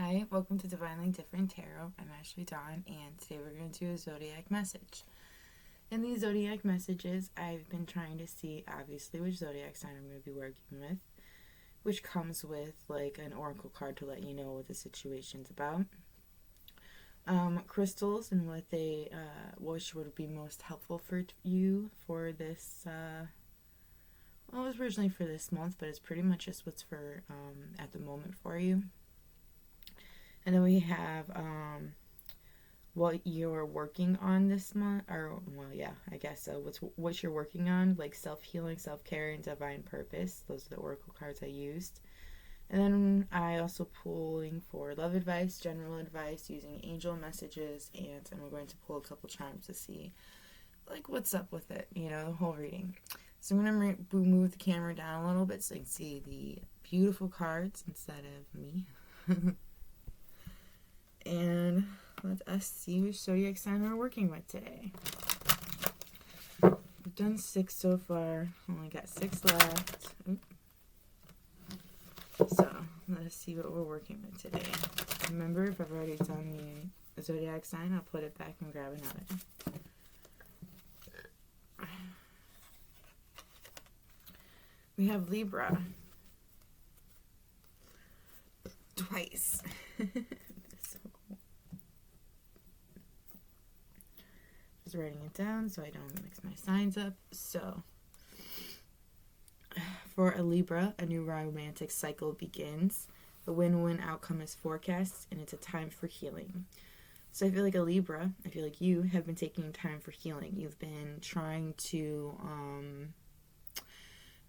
Hi, welcome to Divinely Different Tarot. I'm Ashley Dawn, and today we're going to do a zodiac message. In these zodiac messages, I've been trying to see, obviously, which zodiac sign I'm going to be working with, which comes with, like, an oracle card to let you know what the situation's about. Crystals and which would be most helpful for you for this, well, it was originally for this month, but it's pretty much just what's for, at the moment for you. And then we have what you're working on this month, or I guess so. What you're working on, like self-healing, self-care, and divine purpose. Those are the oracle cards I used. And then I also pulling for love advice, general advice, using angel messages, and I'm going to pull a couple charms to see, like, what's up with it, the whole reading. So I'm going to move the camera down a little bit so you can see the beautiful cards instead of me. And let us see which zodiac sign we're working with today. We've done 6 so far. Only got 6 left. So let us see what we're working with today. Remember, if I've already done the zodiac sign, I'll put it back and grab another. We have Libra. Twice. Writing it down so I don't mix my signs up. So for a Libra, a new romantic cycle begins. A win-win outcome is forecast, and it's a time for healing. So I feel like a Libra, I feel like you have been taking time for healing. You've been trying to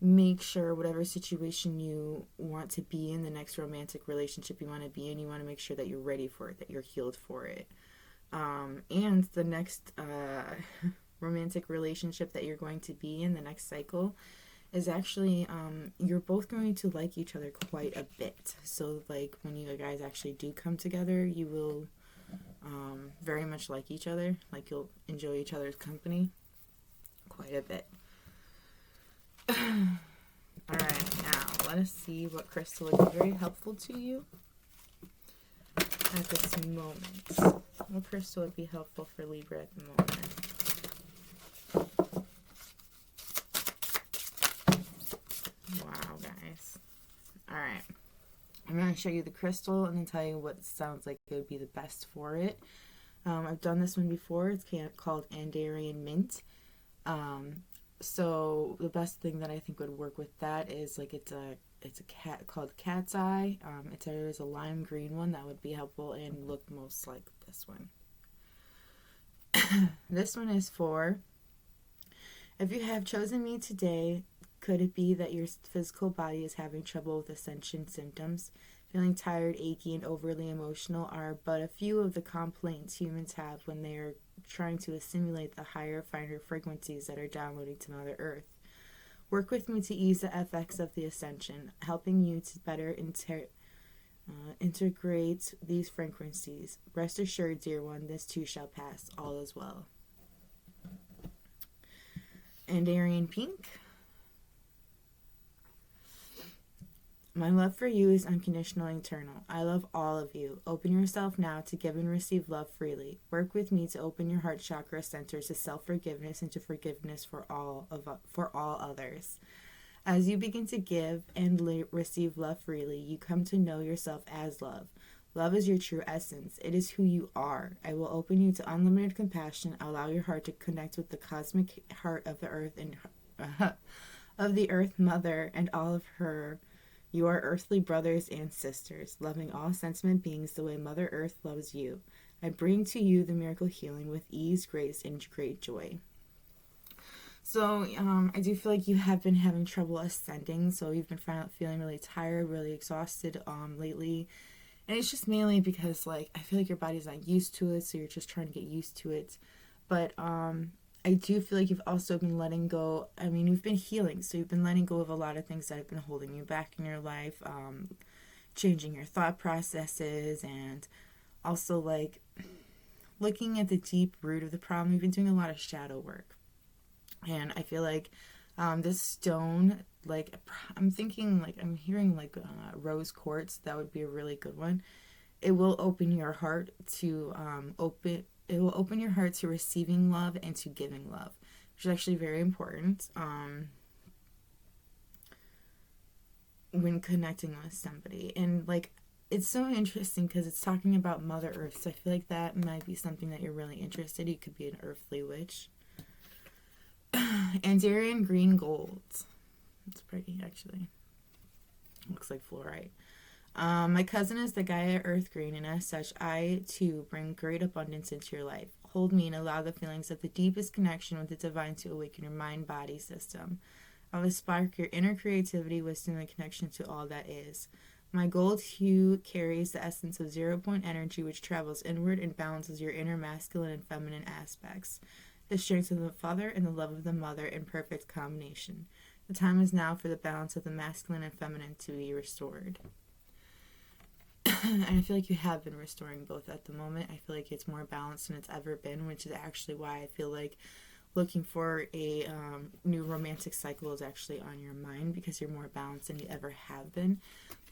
make sure whatever situation you want to be in, the next romantic relationship you want to be in, you want to make sure that you're ready for it, that you're healed for it. And the next romantic relationship that you're going to be in, the next cycle, is actually, you're both going to like each other quite a bit. So, like, when you guys actually do come together, you will very much like each other. Like, you'll enjoy each other's company quite a bit. Alright, now, let us see what crystal would be very helpful to you at this moment. What crystal would be helpful for Libra at the moment? Wow, guys. Alright. I'm going to show you the crystal and then tell you what sounds like it would be the best for it. I've done this one before. It's called Andarian Mint. So the best thing that I think would work with that is, like, it's a cat called Cat's Eye. There's a lime green one that would be helpful and look most like this one. This one is for, if you have chosen me today, could it be that your physical body is having trouble with ascension symptoms? Feeling tired, achy, and overly emotional are but a few of the complaints humans have when they are trying to assimilate the higher, finer frequencies that are downloading to Mother Earth. Work with me to ease the effects of the ascension, helping you to better integrate these frequencies. Rest assured, dear one, this too shall pass. All is well. Andarian Pink. My love for you is unconditional and eternal. I love all of you. Open yourself now to give and receive love freely. Work with me to open your heart chakra centers to self-forgiveness and to forgiveness for all others. As you begin to give and receive love freely, you come to know yourself as love. Love is your true essence. It is who you are. I will open you to unlimited compassion. Allow your heart to connect with the cosmic heart of the earth and of the Earth Mother and all of her. You are earthly brothers and sisters, loving all sentient beings the way Mother Earth loves you. I bring to you the miracle healing with ease, grace, and great joy. So, I do feel like you have been having trouble ascending, so you've been feeling really tired, really exhausted lately. And it's just mainly because, like, I feel like your body's not used to it, so you're just trying to get used to it. But, I do feel like you've also been letting go. I mean, you've been healing, so you've been letting go of a lot of things that have been holding you back in your life, changing your thought processes, and also, like, looking at the deep root of the problem. You've been doing a lot of shadow work. And I feel like this stone, like, I'm thinking, like, I'm hearing, like, rose quartz. That would be a really good one. it will open your heart to it will open your heart to receiving love and to giving love, which is actually very important when connecting with somebody. And like, it's so interesting because it's talking about Mother Earth, so I feel like that might be something that you're really interested in. You could be an earthly witch. Andarian green gold. It's pretty, actually. Looks like fluorite. My cousin is the Gaia Earth Green, and as such, I too bring great abundance into your life. Hold me and allow the feelings of the deepest connection with the divine to awaken your mind-body system. I will spark your inner creativity, wisdom, and connection to all that is. My gold hue carries the essence of 0 point energy, which travels inward and balances your inner masculine and feminine aspects. The strength of the father and the love of the mother in perfect combination. The time is now for the balance of the masculine and feminine to be restored. And I feel like you have been restoring both at the moment. I feel like it's more balanced than it's ever been, which is actually why I feel like looking for a new romantic cycle is actually on your mind, because you're more balanced than you ever have been.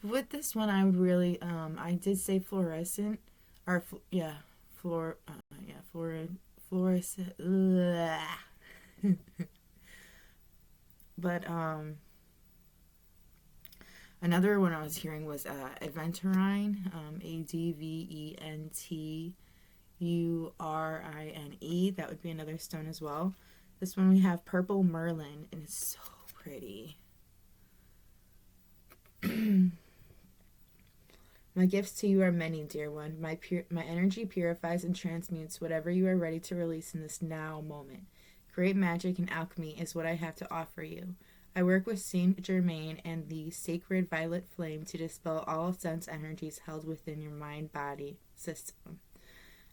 But with this one, I would really, I did say fluorescent, or fluorescent. But another one I was hearing was Aventurine, Adventurine. That would be another stone as well. This one we have Purple Merlin, and it's so pretty. My gifts to you are many, dear one. My energy purifies and transmutes whatever you are ready to release in this now moment. Great magic and alchemy is what I have to offer you. I work with Saint Germain and the sacred violet flame to dispel all sense energies held within your mind-body system.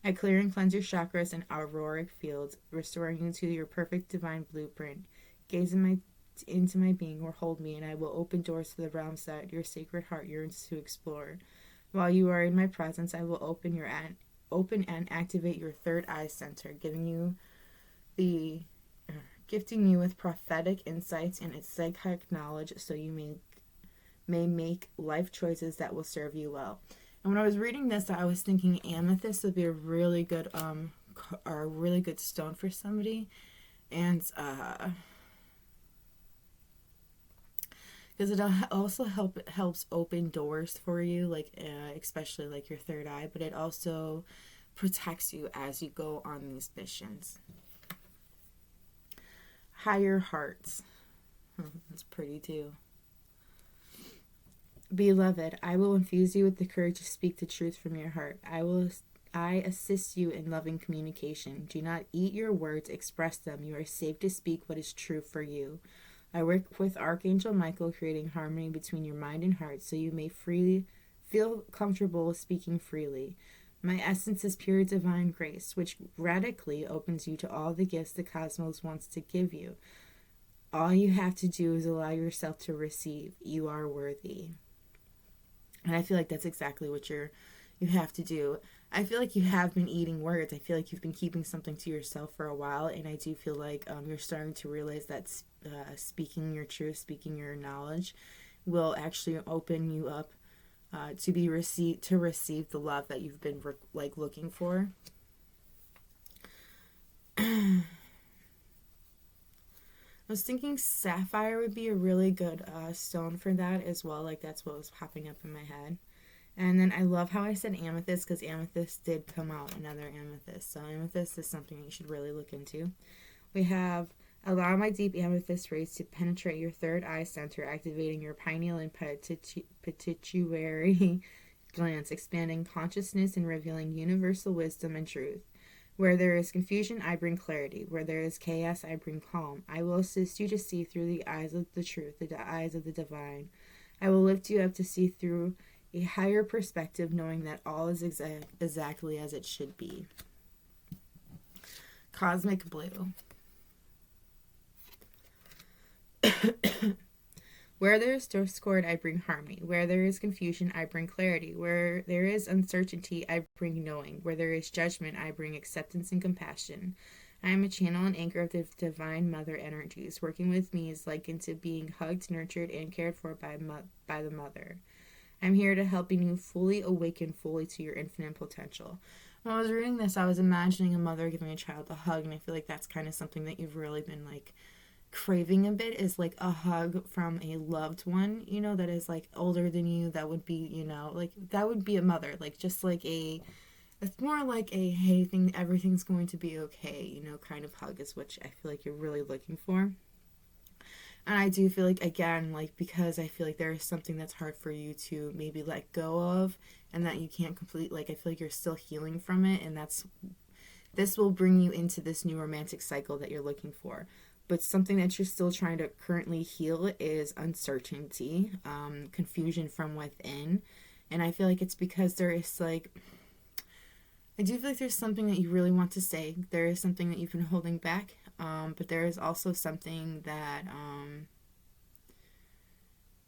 I clear and cleanse your chakras and auroric fields, restoring you to your perfect divine blueprint. Gaze into my being or hold me, and I will open doors to the realms that your sacred heart yearns to explore. While you are in my presence, I will open and activate your third eye center, gifting you with prophetic insights and psychic knowledge, so you may make life choices that will serve you well. And when I was reading this, I was thinking amethyst would be a really good stone for somebody, and because it also helps open doors for you, like especially like your third eye, but it also protects you as you go on these missions. Higher hearts. That's pretty too. Beloved, I will infuse you with the courage to speak the truth from your heart. I assist you in loving communication. Do not eat your words, express them. You are safe to speak what is true for you. I work with Archangel Michael, creating harmony between your mind and heart, so you may feel comfortable speaking freely. My essence is pure divine grace, which radically opens you to all the gifts the cosmos wants to give you. All you have to do is allow yourself to receive. You are worthy. And I feel like that's exactly what you have to do. I feel like you have been eating words. I feel like you've been keeping something to yourself for a while, and I do feel like you're starting to realize that speaking your truth, speaking your knowledge, will actually open you up to receive the love that you've been looking for. I was thinking sapphire would be a really good stone for that as well. Like, that's what was popping up in my head. And then I love how I said amethyst, because amethyst did come out, another amethyst. So amethyst is something you should really look into. We have allow my deep amethyst rays to penetrate your third eye center, activating your pineal and pituitary glands, expanding consciousness and revealing universal wisdom and truth. Where there is confusion, I bring clarity. Where there is chaos, I bring calm. I will assist you to see through the eyes of the truth, the eyes of the divine. I will lift you up to see through a higher perspective, knowing that all is exactly as it should be. Cosmic blue. Where there is discord, I bring harmony. Where there is confusion, I bring clarity. Where there is uncertainty, I bring knowing. Where there is judgment, I bring acceptance and compassion. I am a channel and anchor of the divine mother energies. Working with me is likened to being hugged, nurtured, and cared for by the mother. I'm here to helping you fully awaken fully to your infinite potential. When I was reading this, I was imagining a mother giving a child a hug, and I feel like that's kind of something that you've really been like craving a bit, is like a hug from a loved one, you know, that is like older than you, that would be, you know, like that would be a mother, like just like a, it's more like a hey thing, everything's going to be okay, you know, kind of hug is what I feel like you're really looking for. And I do feel like, again, like, because I feel like there is something that's hard for you to maybe let go of, and that you can't complete, like, I feel like you're still healing from it, and this will bring you into this new romantic cycle that you're looking for. But something that you're still trying to currently heal is uncertainty, confusion from within. And I feel like it's because there is, like, I do feel like there's something that you really want to say. There is something that you've been holding back. But there is also something that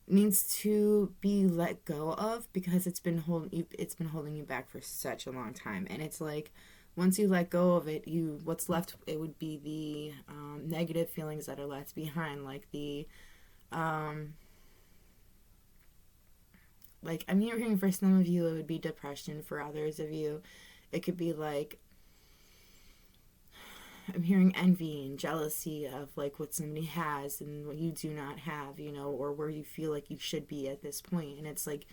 needs to be let go of, because it's been holding you back for such a long time. And it's like, once you let go of it, what's left, it would be the negative feelings that are left behind, like the like, I'm hearing for some of you it would be depression. For others of you it could be like, I'm hearing envy and jealousy of like what somebody has and what you do not have, you know, or where you feel like you should be at this point. And it's like,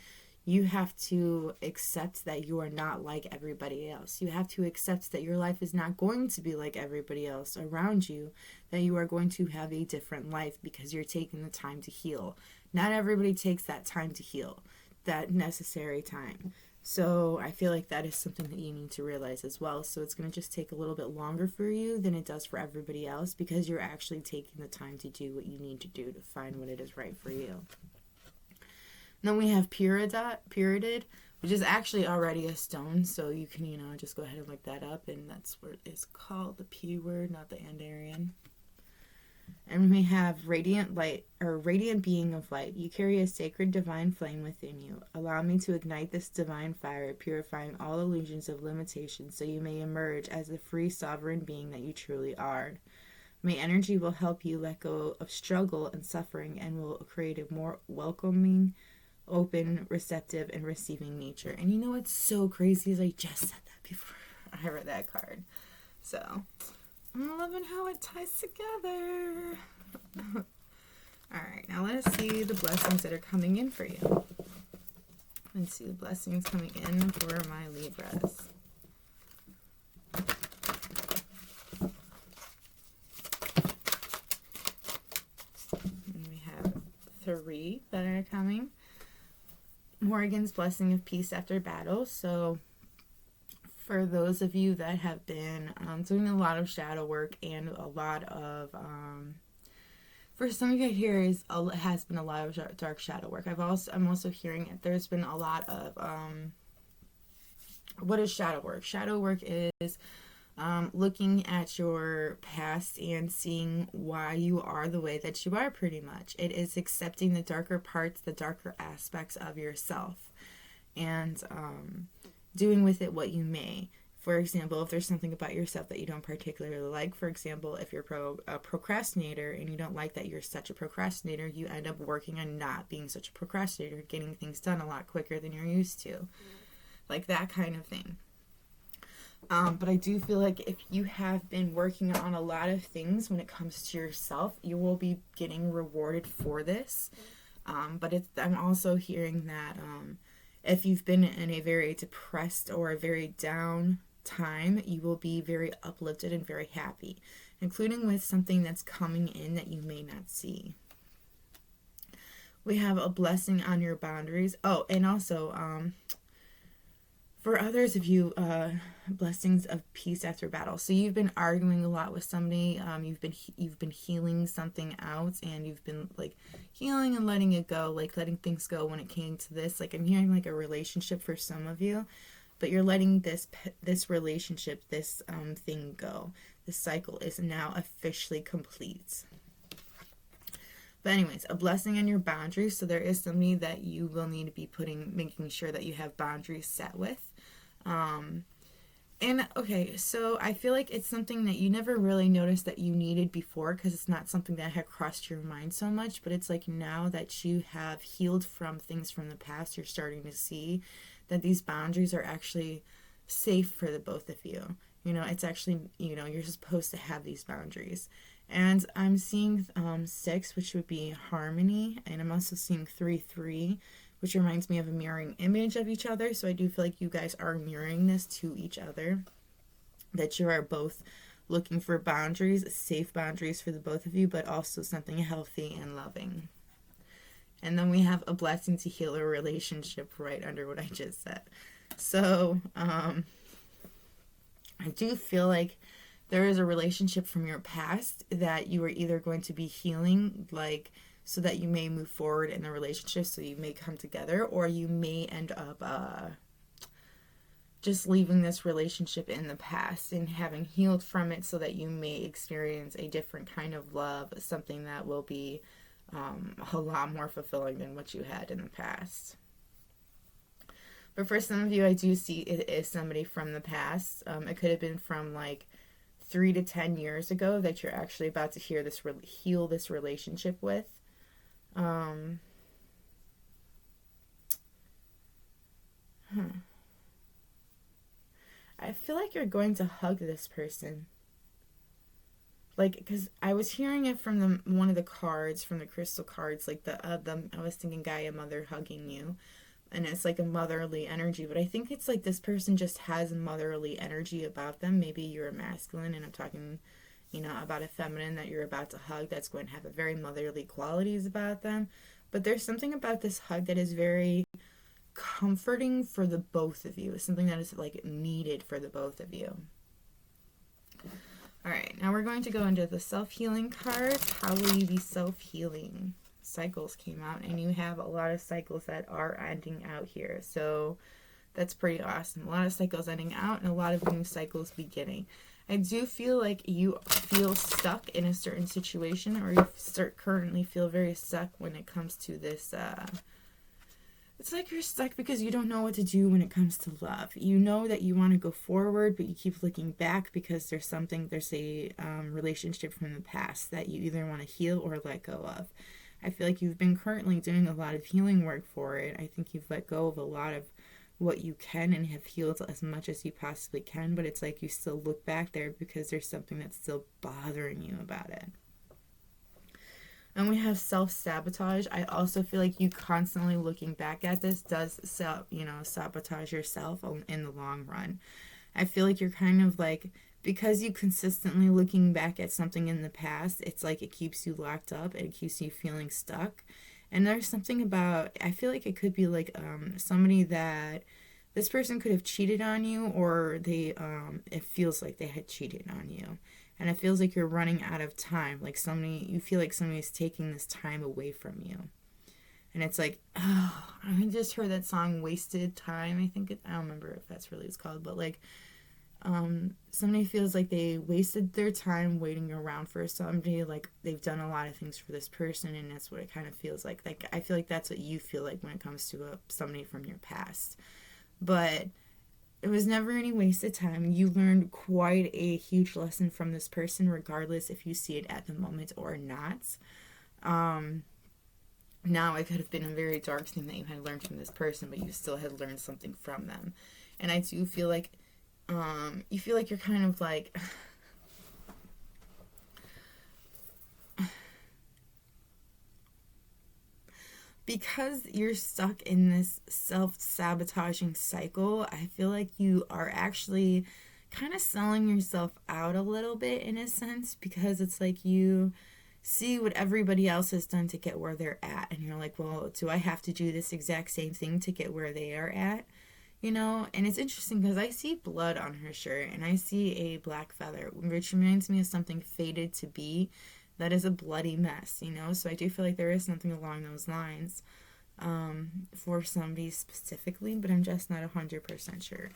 you have to accept that you are not like everybody else. You have to accept that your life is not going to be like everybody else around you, that you are going to have a different life because you're taking the time to heal. Not everybody takes that time to heal, that necessary time. So I feel like that is something that you need to realize as well. So it's going to just take a little bit longer for you than it does for everybody else, because you're actually taking the time to do what you need to do to find what it is right for you. And then we have Pyridid, which is actually already a stone. So you can, you know, just go ahead and look that up. And that's what it's called, the P word, not the Andarian. And we have radiant light, or radiant being of light. You carry a sacred divine flame within you. Allow me to ignite this divine fire, purifying all illusions of limitation, so you may emerge as the free sovereign being that you truly are. My energy will help you let go of struggle and suffering, and will create a more welcoming, open, receptive, and receiving nature. And you know what's so crazy is I just said that before I read that card. So I'm loving how it ties together. Alright, now let's see the blessings that are coming in for you. Let's see the blessings coming in for my Libras. And we have 3 that are coming. Morgan's blessing of peace after battle. So for those of you that have been doing a lot of shadow work and a lot of for some of you here has been a lot of dark shadow work. I'm also hearing it. There's been a lot of what is shadow work? Shadow work is looking at your past and seeing why you are the way that you are, pretty much. It is accepting the darker parts, the darker aspects of yourself, and doing with it what you may. For example, if there's something about yourself that you don't particularly like, for example, if you're a procrastinator and you don't like that you're such a procrastinator, you end up working on not being such a procrastinator, getting things done a lot quicker than you're used to. Like that kind of thing. But I do feel like if you have been working on a lot of things when it comes to yourself, you will be getting rewarded for this. But I'm also hearing that if you've been in a very depressed or a very down time, you will be very uplifted and very happy, including with something that's coming in that you may not see. We have a blessing on your boundaries. Oh, and also for others of you, blessings of peace after battle. So you've been arguing a lot with somebody. You've been healing something out, and you've been like healing and letting it go, like letting things go when it came to this. Like I'm hearing like a relationship for some of you, but you're letting this relationship, this thing go. This cycle is now officially complete. But anyways, a blessing on your boundaries. So there is somebody that you will need to be making sure that you have boundaries set with. And okay, so I feel like it's something that you never really noticed that you needed before because it's not something that had crossed your mind so much. But it's like now that you have healed from things from the past, you're starting to see that these boundaries are actually safe for the both of you. You know, it's actually, you know, you're supposed to have these boundaries. And I'm seeing 6, which would be harmony. And I'm also seeing 3, 3, which reminds me of a mirroring image of each other. So I do feel like you guys are mirroring this to each other, that you are both looking for boundaries, safe boundaries for the both of you, but also something healthy and loving. And then we have a blessing to heal a relationship right under what I just said. So I do feel like there is a relationship from your past that you are either going to be healing, like, so that you may move forward in the relationship, so you may come together, or you may end up just leaving this relationship in the past and having healed from it so that you may experience a different kind of love, something that will be a lot more fulfilling than what you had in the past. But for some of you, I do see it is somebody from the past. It could have been from like 3 to 10 years ago that you're actually about to heal this relationship with. I feel like you're going to hug this person. Like, because I was hearing it from one of the cards, from the crystal cards, like I was thinking Gaia Mother hugging you. And it's like a motherly energy, but I think it's like this person just has motherly energy about them. Maybe you're a masculine and I'm talking, you know, about a feminine that you're about to hug that's going to have a very motherly qualities about them. But there's something about this hug that is very comforting for the both of you. It's something that is like needed for the both of you. All right, now we're going to go into the self-healing cards. How will you be self-healing? Cycles came out, and you have a lot of cycles that are ending out here. So that's pretty awesome. A lot of cycles ending out and a lot of new cycles beginning. I do feel like you feel stuck in a certain situation, or you currently feel very stuck when it comes to this. It's like you're stuck because you don't know what to do when it comes to love. You know that you want to go forward, but you keep looking back because there's a relationship from the past that you either want to heal or let go of. I feel like you've been currently doing a lot of healing work for it. I think you've let go of a lot of what you can and have healed as much as you possibly can, but it's like you still look back there because there's something that's still bothering you about it. And we have self-sabotage. I also feel like you constantly looking back at this does sabotage yourself in the long run. I feel like you're kind of like, because you consistently looking back at something in the past, it's like it keeps you locked up and it keeps you feeling stuck. And there's something about, I feel like it could be like somebody that this person could have cheated on you, or it feels like they had cheated on you. And it feels like you're running out of time. Like you feel like somebody is taking this time away from you. And it's like, oh, I just heard that song Wasted Time. I don't remember if that's really what it's called, but like, somebody feels like they wasted their time waiting around for somebody. Like they've done a lot of things for this person, and that's what it kind of feels like. Like I feel like that's what you feel like when it comes to somebody from your past. But it was never any wasted time. You learned quite a huge lesson from this person, regardless if you see it at the moment or not. Now it could have been a very dark thing that you had learned from this person, but you still had learned something from them. And I do feel like you feel like you're kind of like because you're stuck in this self-sabotaging cycle. I feel like you are actually kind of selling yourself out a little bit in a sense, because it's like you see what everybody else has done to get where they're at, and you're like, well, do I have to do this exact same thing to get where they are at? You know, and it's interesting because I see blood on her shirt and I see a black feather, which reminds me of something fated to be. That is a bloody mess, you know? So I do feel like there is something along those lines for somebody specifically, but I'm just not 100% sure.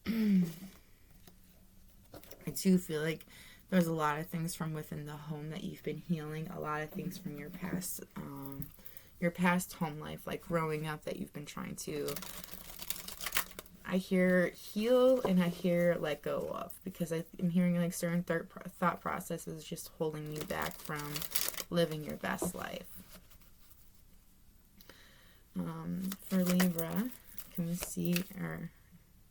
I do feel like there's a lot of things from within the home that you've been healing, a lot of things from your past home life, like growing up, that you've been trying to, I hear heal and I hear let go of, because I'm hearing like certain thought processes just holding you back from living your best life. For Libra, can we see, or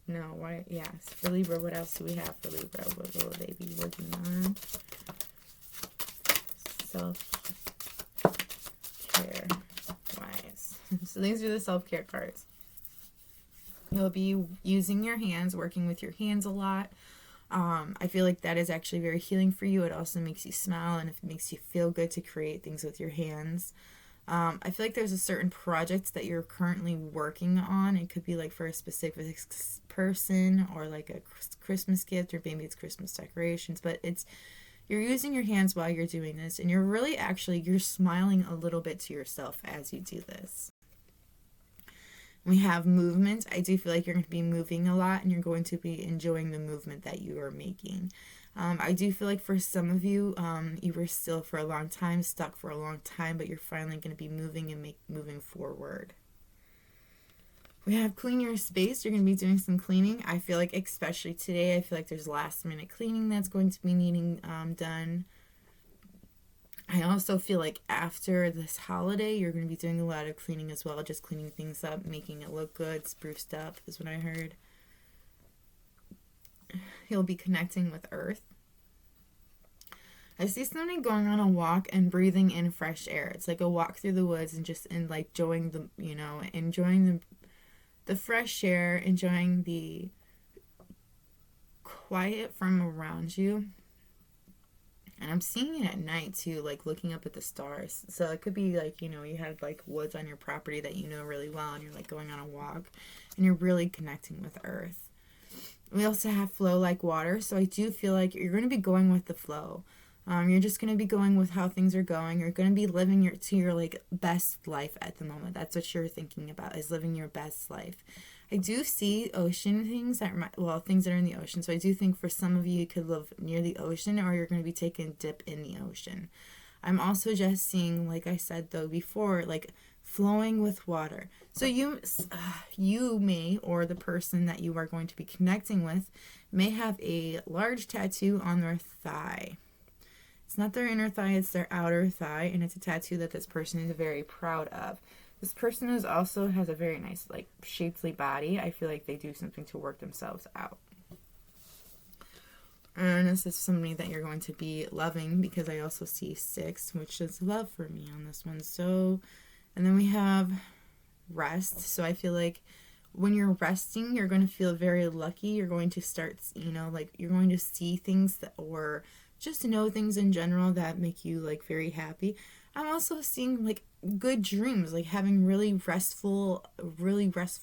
no, why? Yes, for Libra, what else do we have for Libra? What will they be working on? Self-care wise. So these are the self-care cards. You'll be using your hands, working with your hands a lot. I feel like that is actually very healing for you. It also makes you smile, and it makes you feel good to create things with your hands. I feel like there's a certain project that you're currently working on. It could be like for a specific person, or like a Christmas gift, or maybe it's Christmas decorations, but you're using your hands while you're doing this, and you're smiling a little bit to yourself as you do this. We have movement. I do feel like you're going to be moving a lot, and you're going to be enjoying the movement that you are making. I do feel like for some of you, you were still for a long time, stuck for a long time, but you're finally going to be moving and moving forward. We have clean your space. You're going to be doing some cleaning. I feel like especially today, I feel like there's last minute cleaning that's going to be needing done. I also feel like after this holiday, you're going to be doing a lot of cleaning as well. Just cleaning things up, making it look good, spruced up is what I heard. You'll be connecting with Earth. I see somebody going on a walk and breathing in fresh air. It's like a walk through the woods and just like enjoying the fresh air, enjoying the quiet from around you. And I'm seeing it at night too, like looking up at the stars. So it could be like, you had like woods on your property that you know really well, and you're like going on a walk and you're really connecting with Earth. We also have flow like water. So I do feel like you're going to be going with the flow. You're just going to be going with how things are going. You're going to be living your like best life at the moment. That's what you're thinking about, is living your best life. I do see ocean things things that are in the ocean. So I do think for some of you, you could live near the ocean, or you're going to be taking a dip in the ocean. I'm also just seeing, like I said though before, like flowing with water. So you may, or the person that you are going to be connecting with, may have a large tattoo on their thigh. It's not their inner thigh, it's their outer thigh, and it's a tattoo that this person is very proud of. This person also has a very nice, like, shapely body. I feel like they do something to work themselves out. And this is somebody that you're going to be loving, because I also see 6, which is love for me on this one. So, and then we have rest. So I feel like when you're resting, you're going to feel very lucky. You're going to start, you're going to see things or just know things in general that make you like very happy. I'm also seeing like good dreams, like having really restful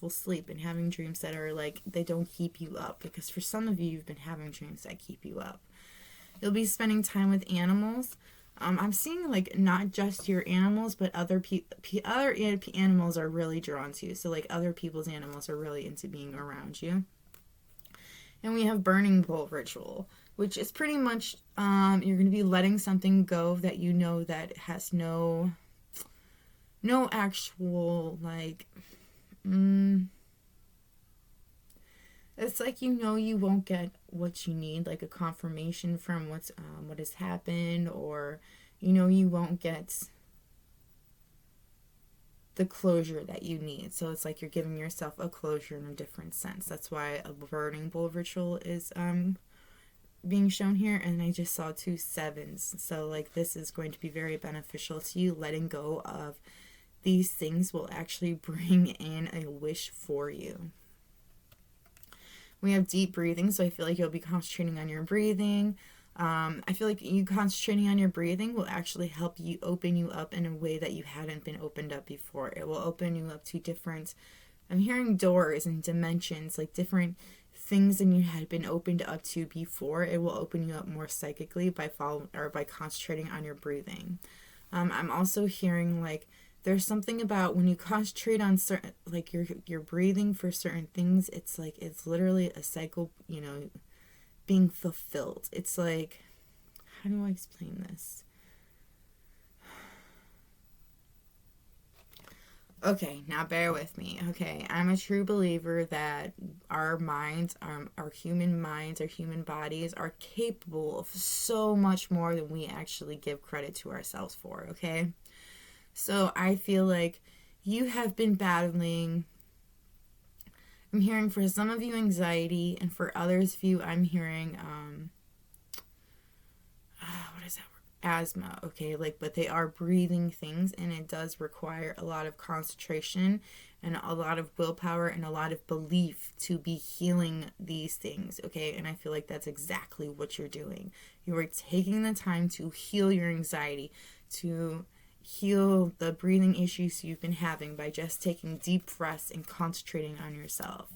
sleep, and having dreams that are like, they don't keep you up, because for some of you, you've been having dreams that keep you up. You'll be spending time with animals. I'm seeing like not just your animals, but other animals are really drawn to you. So like other people's animals are really into being around you. And we have burning bowl ritual, which is pretty much you're going to be letting something go that you know that has no actual like it's like you won't get what you need, like a confirmation from what has happened, or you won't get the closure that you need. So it's like you're giving yourself a closure in a different sense. That's why a burning bowl ritual is being shown here. And I just saw 2 7s. So like this is going to be very beneficial to you. Letting go of these things will actually bring in a wish for you. We have deep breathing. So I feel like you'll be concentrating on your breathing. I feel like you concentrating on your breathing will actually help you open you up in a way that you hadn't been opened up before. It will open you up to different, I'm hearing doors and dimensions, like different things than you had been opened up to before. It will open you up more psychically by concentrating on your breathing. I'm also hearing like there's something about when you concentrate on certain, like you're breathing for certain things, it's like it's literally a cycle, being fulfilled. It's like, how do I explain this? Okay, now bear with me. Okay, I'm a true believer that our minds, our human minds, our human bodies are capable of so much more than we actually give credit to ourselves for, okay? So I feel like you have been battling, I'm hearing for some of you anxiety, and for others of you, I'm hearing, what is that word? Asthma, okay? Like, but they are breathing things, and it does require a lot of concentration and a lot of willpower and a lot of belief to be healing these things, okay? And I feel like that's exactly what you're doing. You are taking the time to heal your anxiety, to heal the breathing issues you've been having by just taking deep breaths and concentrating on yourself.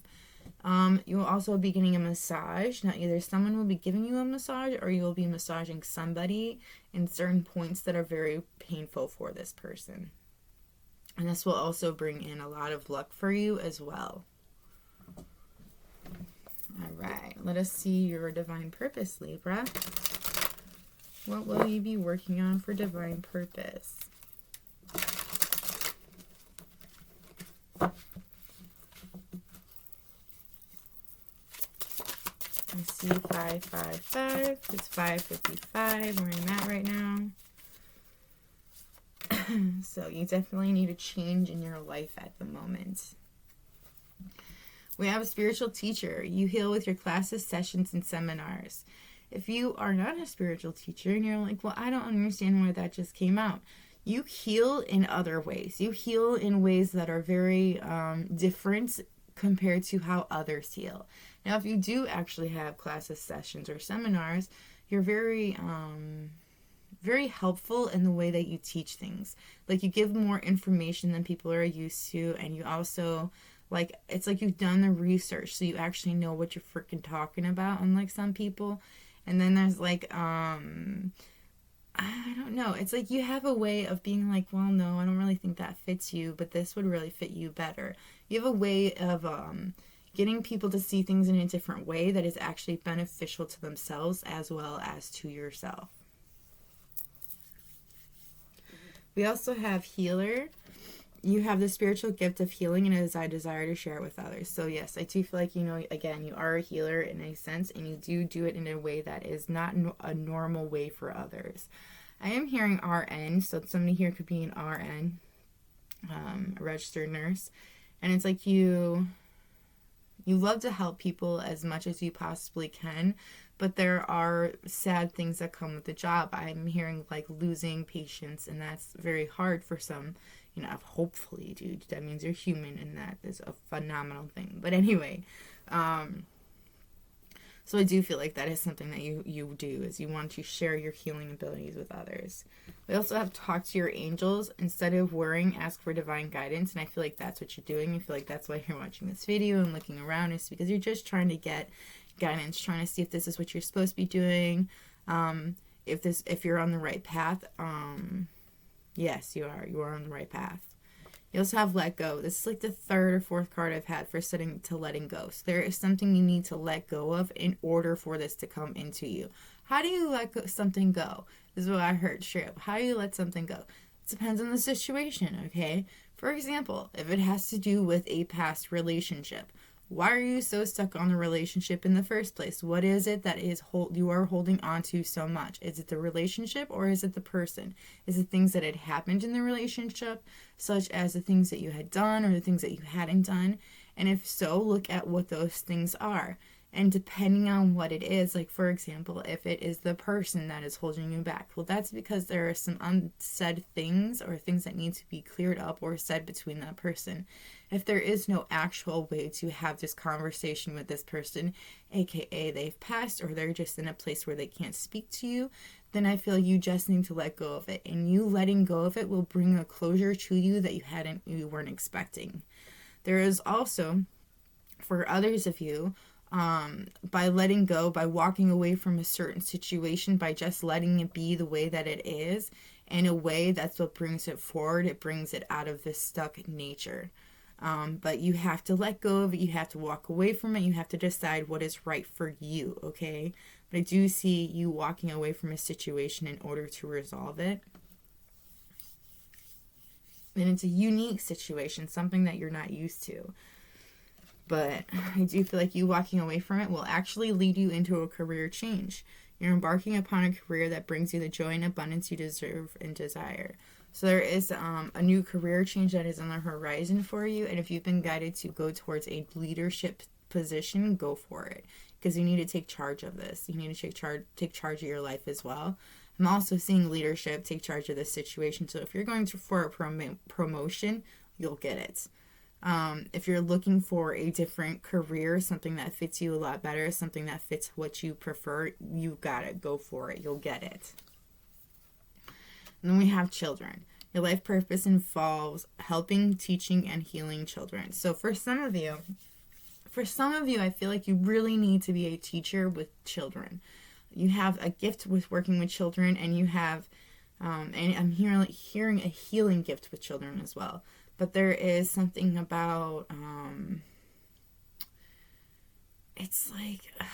You will also be getting a massage. Now, either someone will be giving you a massage or you will be massaging somebody in certain points that are very painful for this person. And this will also bring in a lot of luck for you as well. All right, let us see your divine purpose, Libra. What will you be working on for divine purpose? I see 555. It's 5:55 where I'm at right now. So you definitely need a change in your life at the moment. We have a spiritual teacher. You heal with your classes, sessions, and seminars. If you are not a spiritual teacher and you're like, well, I don't understand why that just came out. You heal in other ways. You heal in ways that are very different compared to how others heal. Now, if you do actually have classes, sessions, or seminars, you're very helpful in the way that you teach things. Like, you give more information than people are used to, and you also, like, it's like you've done the research, so you actually know what you're freaking talking about, unlike some people. And then there's, like, I don't know. It's like you have a way of being like, well, no, I don't really think that fits you, but this would really fit you better. You have a way of getting people to see things in a different way that is actually beneficial to themselves as well as to yourself. We also have healer. You have the spiritual gift of healing and a desire to share it with others. So yes, I do feel like, again, you are a healer in a sense, and you do it in a way that is not a normal way for others. I am hearing RN, so somebody here could be an RN, a registered nurse, and it's like you love to help people as much as you possibly can, but there are sad things that come with the job. I'm hearing like losing patients, and that's very hard for some. Hopefully, dude, that means you're human, and that is a phenomenal thing. But anyway, so I do feel like that is something that you do, is you want to share your healing abilities with others. We also have talk to your angels. Instead of worrying, ask for divine guidance, and I feel like that's what you're doing. I feel like that's why you're watching this video and looking around, is because you're just trying to get guidance, trying to see if this is what you're supposed to be doing, if you're on the right path. Yes, you are on the right path. You also have let go. This is like the third or fourth card I've had for letting go. So there is something you need to let go of in order for this to come into you. How do you let something go? This is what I heard straight up. How do you let something go? It depends on the situation, okay? For example, if it has to do with a past relationship, why are you so stuck on the relationship in the first place? What is it that you are holding on to so much? Is it the relationship, or is it the person? Is it things that had happened in the relationship, such as the things that you had done or the things that you hadn't done? And if so, look at what those things are. And depending on what it is, like for example, if it is the person that is holding you back, well, that's because there are some unsaid things or things that need to be cleared up or said between that person. If there is no actual way to have this conversation with this person, aka they've passed or they're just in a place where they can't speak to you, then I feel you just need to let go of it. And you letting go of it will bring a closure to you that you weren't expecting. There is also, for others of you, by letting go, by walking away from a certain situation, by just letting it be the way that it is, in a way, that's what brings it forward. It brings it out of this stuck nature. But you have to let go of it. You have to walk away from it. You have to decide what is right for you, okay? But I do see you walking away from a situation in order to resolve it. And it's a unique situation, something that you're not used to. But I do feel like you walking away from it will actually lead you into a career change. You're embarking upon a career that brings you the joy and abundance you deserve and desire. So there is a new career change that is on the horizon for you. And if you've been guided to go towards a leadership position, go for it. Because you need to take charge of this. You need to take charge of your life as well. I'm also seeing leadership take charge of this situation. So if you're going for a promotion, you'll get it. If you're looking for a different career, something that fits you a lot better, something that fits what you prefer, you got it. Go for it. You'll get it. And then we have children. Your life purpose involves helping, teaching, and healing children. So for some of you, I feel like you really need to be a teacher with children. You have a gift with working with children, and you have, and I'm hearing a healing gift with children as well. But there is something about, it's like, I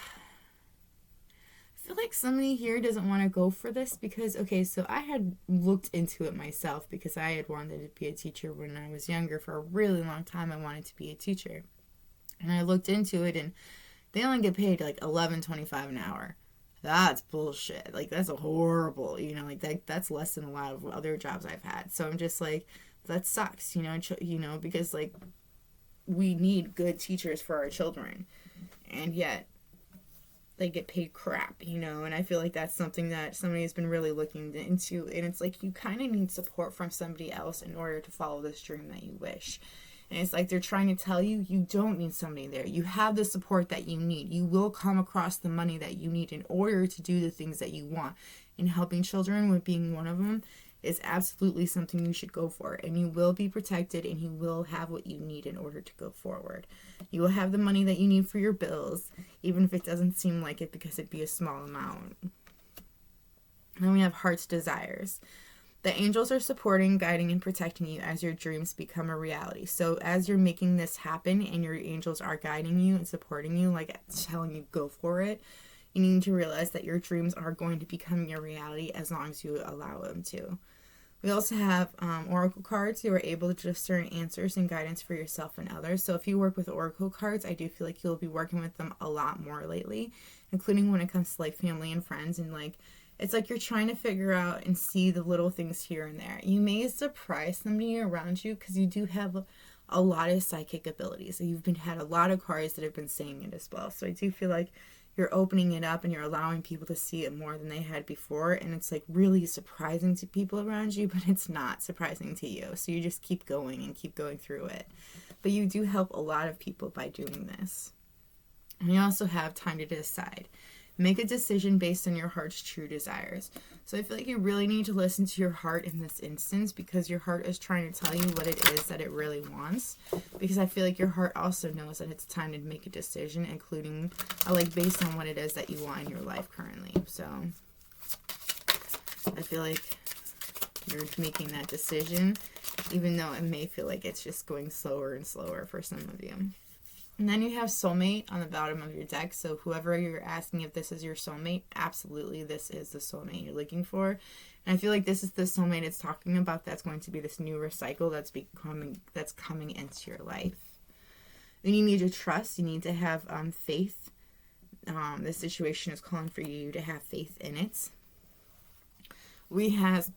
feel like somebody here doesn't want to go for this because, okay, so I had looked into it myself because I had wanted to be a teacher when I was younger. For a really long time, I wanted to be a teacher. And I looked into it, and they only get paid like $11.25 an hour. That's bullshit. Like, that's a horrible, that's less than a lot of other jobs I've had. So I'm just like, that sucks, because like we need good teachers for our children, and yet they get paid crap, and I feel like that's something that somebody has been really looking into, and it's like you kind of need support from somebody else in order to follow this dream that you wish. And it's like they're trying to tell you, you don't need somebody there. You have the support that you need. You will come across the money that you need in order to do the things that you want. And helping children, with being one of them, is absolutely something you should go for. And you will be protected, and you will have what you need in order to go forward. You will have the money that you need for your bills, even if it doesn't seem like it, because it'd be a small amount. Then we have heart's desires. The angels are supporting, guiding, and protecting you as your dreams become a reality. So as you're making this happen and your angels are guiding you and supporting you, like telling you go for it, you need to realize that your dreams are going to become your reality as long as you allow them to. We also have oracle cards who are able to discern answers and guidance for yourself and others. So if you work with oracle cards, I do feel like you'll be working with them a lot more lately, including when it comes to like family and friends, and like it's like you're trying to figure out and see the little things here and there. You may surprise somebody around you because you do have a lot of psychic abilities. So you've had a lot of cards that have been saying it as well. So I do feel like you're opening it up and you're allowing people to see it more than they had before. And it's like really surprising to people around you, but it's not surprising to you. So you just keep going and keep going through it. But you do help a lot of people by doing this. And you also have time to decide. Make a decision based on your heart's true desires. So I feel like you really need to listen to your heart in this instance, because your heart is trying to tell you what it is that it really wants. Because I feel like your heart also knows that it's time to make a decision, including like based on what it is that you want in your life currently. So I feel like you're making that decision, even though it may feel like it's just going slower and slower for some of you. And then you have soulmate on the bottom of your deck. So whoever you're asking if this is your soulmate, absolutely this is the soulmate you're looking for. And I feel like this is the soulmate it's talking about. That's going to be this new recycle that's coming into your life. Then you need to trust. You need to have faith. This situation is calling for you to have faith in it. We have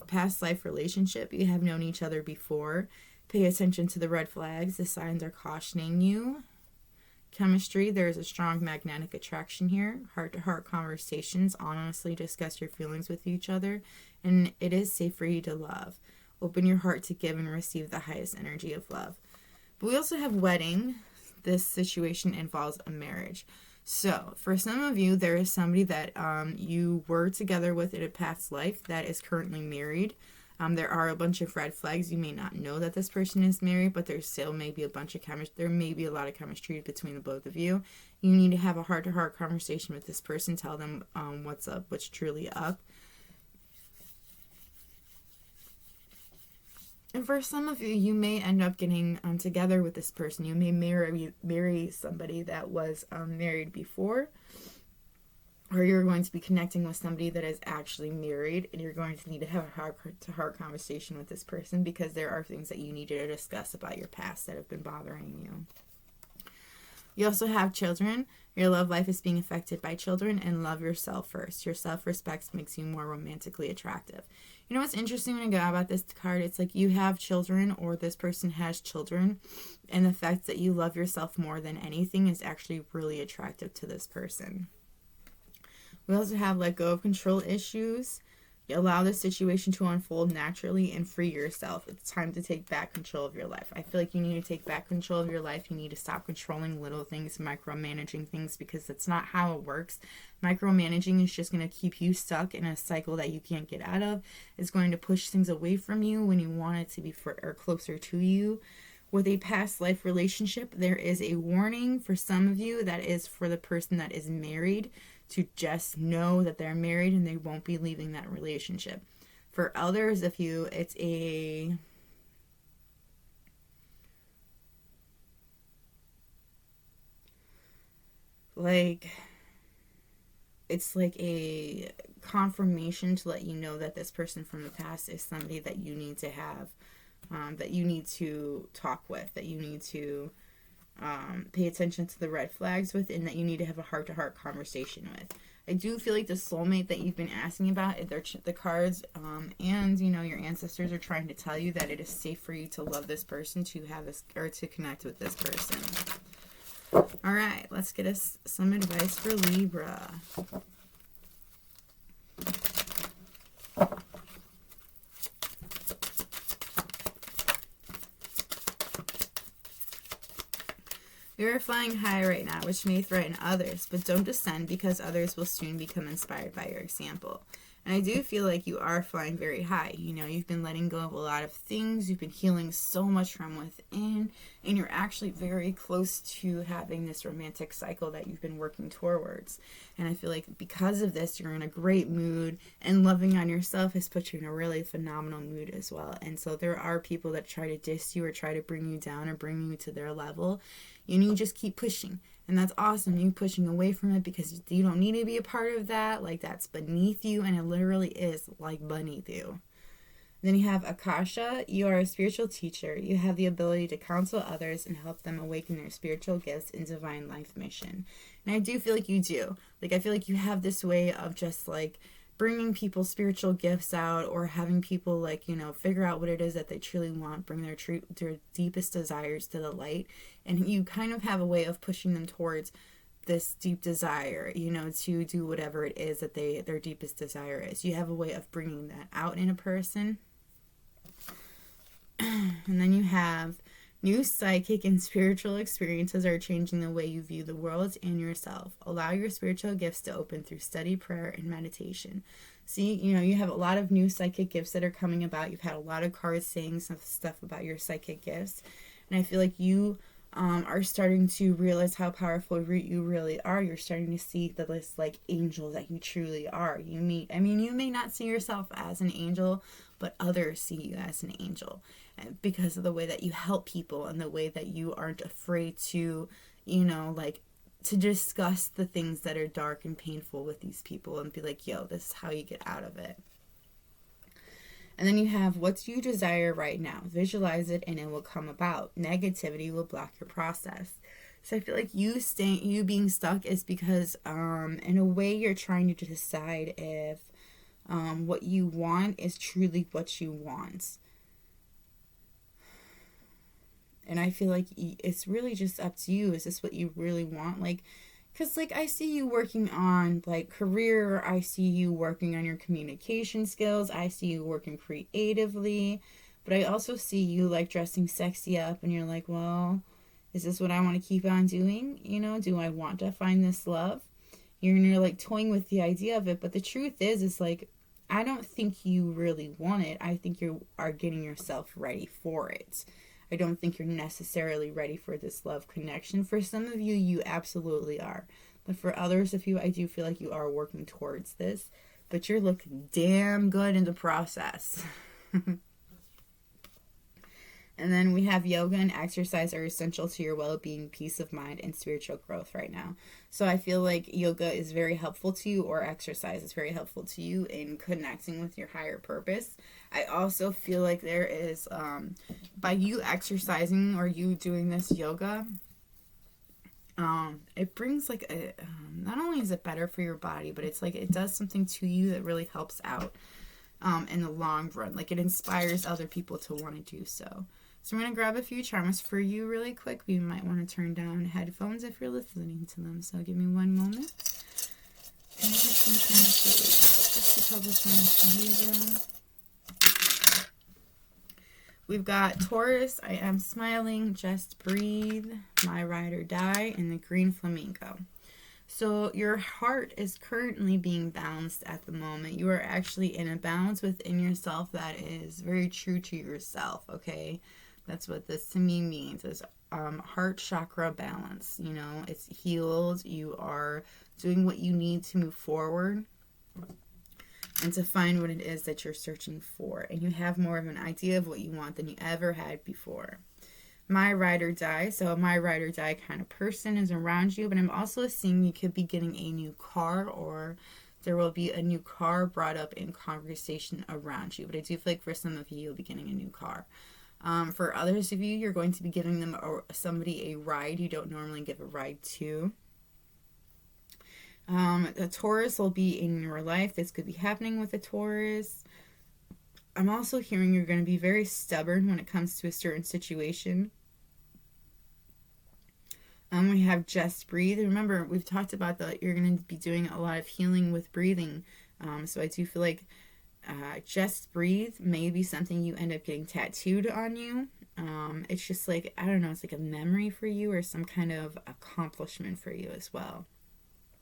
past life relationship. You have known each other before. Pay attention to the red flags. The signs are cautioning you. Chemistry, there is a strong magnetic attraction here. Heart-to-heart conversations. Honestly discuss your feelings with each other. And it is safe for you to love. Open your heart to give and receive the highest energy of love. But we also have wedding. This situation involves a marriage. So, for some of you, there is somebody that you were together with in a past life that is currently married. There are a bunch of red flags. You may not know that this person is married, but there still may be a bunch of there may be a lot of chemistry between the both of you. You need to have a heart-to-heart conversation with this person. Tell them what's up, what's truly up. And for some of you, you may end up getting together with this person. You may marry somebody that was married before. or you're going to be connecting with somebody that is actually married, and you're going to need to have a heart-to-heart conversation with this person, because there are things that you need to discuss about your past that have been bothering you. You also have children. Your love life is being affected by children, and love yourself first. Your self-respect makes you more romantically attractive. You know what's interesting when I go about this card? It's like you have children, or this person has children, and the fact that you love yourself more than anything is actually really attractive to this person. We also have let go of control issues. You allow the situation to unfold naturally and free yourself. It's time to take back control of your life. I feel like you need to take back control of your life. You need to stop controlling little things, micromanaging things, because that's not how it works. Micromanaging is just going to keep you stuck in a cycle that you can't get out of. It's going to push things away from you when you want it to be or closer to you. With a past life relationship, there is a warning for some of you that is for the person that is married, to just know that they're married and they won't be leaving that relationship. For others of you, it's like a confirmation to let you know that this person from the past is somebody that you need to have, that you need to talk with, that you need to pay attention to the red flags with, and that you need to have a heart-to-heart conversation with. I do feel like the soulmate that you've been asking about, the cards, and your ancestors are trying to tell you that it is safe for you to love this person, to have this, or to connect with this person. All right, let's get us some advice for Libra. You are flying high right now, which may threaten others, but don't descend, because others will soon become inspired by your example. And I do feel like you are flying very high. You've been letting go of a lot of things. You've been healing so much from within, and you're actually very close to having this romantic cycle that you've been working towards. And I feel like because of this, you're in a great mood, and loving on yourself has put you in a really phenomenal mood as well. And so there are people that try to diss you or try to bring you down or bring you to their level. You just keep pushing. And that's awesome. You pushing away from it, because you don't need to be a part of that. Like, that's beneath you, and it literally is like beneath you. Then you have Akasha. You are a spiritual teacher. You have the ability to counsel others and help them awaken their spiritual gifts and divine life mission. And I do feel like you do. Like, I feel like you have this way of just like bringing people's spiritual gifts out, or having people figure out what it is that they truly want, bring their deepest desires to the light. And you kind of have a way of pushing them towards this deep desire, to do whatever it is that their deepest desire is. You have a way of bringing that out in a person. And then you have new psychic and spiritual experiences are changing the way you view the world and yourself. Allow your spiritual gifts to open through study, prayer, and meditation. See, you have a lot of new psychic gifts that are coming about. You've had a lot of cards saying some stuff about your psychic gifts. And I feel like you are starting to realize how powerful you really are. You're starting to see this angel that you truly are. You may not see yourself as an angel, but others see you as an angel, because of the way that you help people and the way that you aren't afraid to, to discuss the things that are dark and painful with these people, and be like, yo, this is how you get out of it. And then you have, what do you desire right now? Visualize it and it will come about. Negativity will block your process. So I feel like you being stuck is because, in a way, you're trying to decide if what you want is truly what you want. And I feel like it's really just up to you. Is this what you really want? Because, I see you working on, career. I see you working on your communication skills. I see you working creatively. But I also see you, dressing sexy up. And you're like, well, is this what I want to keep on doing? Do I want to find this love? You're, toying with the idea of it. But the truth is I don't think you really want it. I think you are getting yourself ready for it. I don't think you're necessarily ready for this love connection. For some of you, you absolutely are. But for others of you, I do feel like you are working towards this. But you're looking damn good in the process. And then we have yoga and exercise are essential to your well-being, peace of mind, and spiritual growth right now. So I feel like yoga is very helpful to you, or exercise is very helpful to you in connecting with your higher purpose. I also feel like there is, by you exercising or you doing this yoga, it brings like not only is it better for your body, but it's like it does something to you that really helps out in the long run. Like it inspires other people to want to do so. So I'm going to grab a few charms for you really quick. You might want to turn down headphones if you're listening to them. So give me one moment. And get some charms for you. Just a couple charms for you. We've got Taurus, I am smiling, just breathe, my ride or die, and the green flamingo. So your heart is currently being balanced at the moment. You are actually in a balance within yourself that is very true to yourself, okay? That's what this to me means, is heart chakra balance. You know, it's healed. You are doing what you need to move forward and to find what it is that you're searching for. And you have more of an idea of what you want than you ever had before. My ride or die. So my ride or die kind of person is around you, but I'm also seeing you could be getting a new car, or there will be a new car brought up in conversation around you. But I do feel like for some of you, you'll be getting a new car. For others of you, you're going to be giving them somebody a ride you don't normally give a ride to. A Taurus will be in your life. This could be happening with a Taurus. I'm also hearing you're going to be very stubborn when it comes to a certain situation. We have just breathe. Remember, we've talked about that you're going to be doing a lot of healing with breathing. So I do feel like just breathe may be something you end up getting tattooed on you. It's just like, I don't know, it's like a memory for you or some kind of accomplishment for you as well.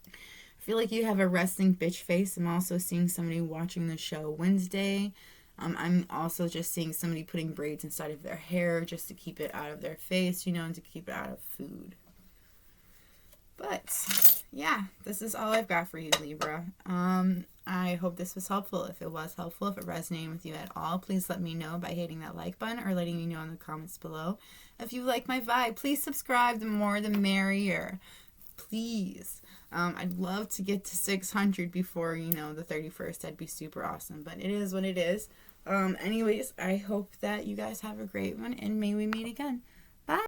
I feel like you have a resting bitch face. I'm also seeing somebody watching the show Wednesday. I'm also just seeing somebody putting braids inside of their hair just to keep it out of their face, you know, and to keep it out of food. But yeah, this is all I've got for you, Libra. I hope this was helpful. If it was helpful, if it resonated with you at all, please let me know by hitting that like button or letting me know in the comments below. If you like my vibe, please subscribe. The more the merrier. Please. I'd love to get to 600 before, you know, the 31st. That'd be super awesome. But it is what it is. Anyways, I hope that you guys have a great one, and may we meet again.